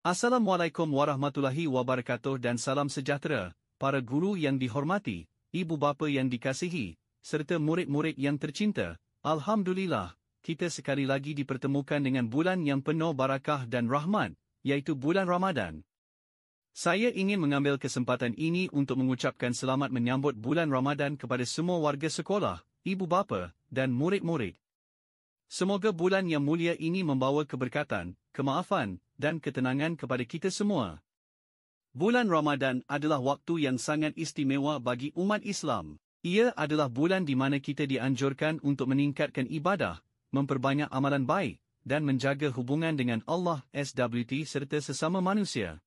Assalamualaikum warahmatullahi wabarakatuh dan salam sejahtera, para guru yang dihormati, ibu bapa yang dikasihi, serta murid-murid yang tercinta. Alhamdulillah, kita sekali lagi dipertemukan dengan bulan yang penuh barakah dan rahmat, iaitu bulan Ramadan. Saya ingin mengambil kesempatan ini untuk mengucapkan selamat menyambut bulan Ramadan kepada semua warga sekolah, ibu bapa, dan murid-murid. Semoga bulan yang mulia ini membawa keberkatan, kemaafan, dan ketenangan kepada kita semua. Bulan Ramadan adalah waktu yang sangat istimewa bagi umat Islam. Ia adalah bulan di mana kita dianjurkan untuk meningkatkan ibadah, memperbanyak amalan baik, dan menjaga hubungan dengan Allah SWT serta sesama manusia.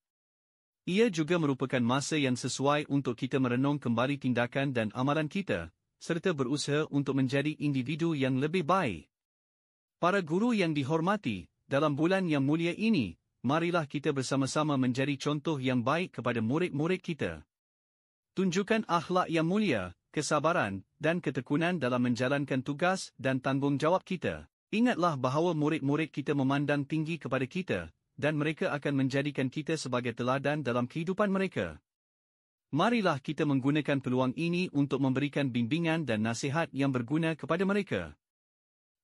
Ia juga merupakan masa yang sesuai untuk kita merenung kembali tindakan dan amalan kita, serta berusaha untuk menjadi individu yang lebih baik. Para guru yang dihormati, dalam bulan yang mulia ini, marilah kita bersama-sama menjadi contoh yang baik kepada murid-murid kita. Tunjukkan akhlak yang mulia, kesabaran, dan ketekunan dalam menjalankan tugas dan tanggungjawab kita. Ingatlah bahawa murid-murid kita memandang tinggi kepada kita, dan mereka akan menjadikan kita sebagai teladan dalam kehidupan mereka. Marilah kita menggunakan peluang ini untuk memberikan bimbingan dan nasihat yang berguna kepada mereka.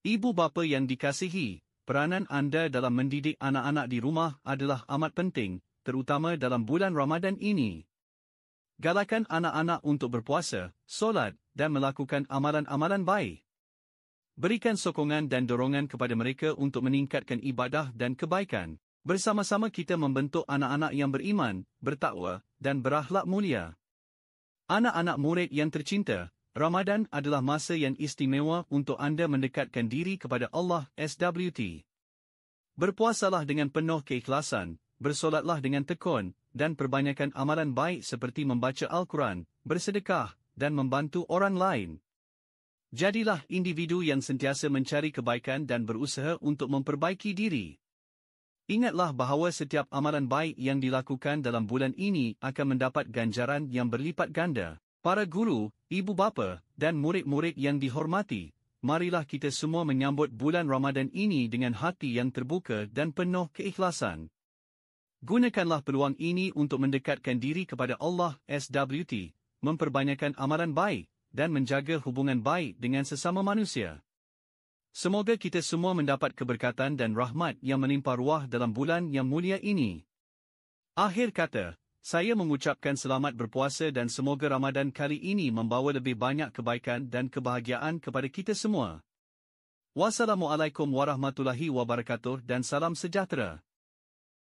Ibu bapa yang dikasihi, peranan anda dalam mendidik anak-anak di rumah adalah amat penting, terutama dalam bulan Ramadan ini. Galakkan anak-anak untuk berpuasa, solat, dan melakukan amalan-amalan baik. Berikan sokongan dan dorongan kepada mereka untuk meningkatkan ibadah dan kebaikan. Bersama-sama kita membentuk anak-anak yang beriman, bertakwa, dan berakhlak mulia. Anak-anak murid yang tercinta, Ramadan adalah masa yang istimewa untuk anda mendekatkan diri kepada Allah SWT. Berpuasalah dengan penuh keikhlasan, bersolatlah dengan tekun, dan perbanyakkan amalan baik seperti membaca Al-Quran, bersedekah, dan membantu orang lain. Jadilah individu yang sentiasa mencari kebaikan dan berusaha untuk memperbaiki diri. Ingatlah bahawa setiap amalan baik yang dilakukan dalam bulan ini akan mendapat ganjaran yang berlipat ganda. Para guru, ibu bapa, dan murid-murid yang dihormati, marilah kita semua menyambut bulan Ramadan ini dengan hati yang terbuka dan penuh keikhlasan. Gunakanlah peluang ini untuk mendekatkan diri kepada Allah SWT, memperbanyakkan amalan baik, dan menjaga hubungan baik dengan sesama manusia. Semoga kita semua mendapat keberkatan dan rahmat yang menimpa ruah dalam bulan yang mulia ini. Akhir kata, saya mengucapkan selamat berpuasa dan semoga Ramadan kali ini membawa lebih banyak kebaikan dan kebahagiaan kepada kita semua. Wassalamualaikum warahmatullahi wabarakatuh dan salam sejahtera.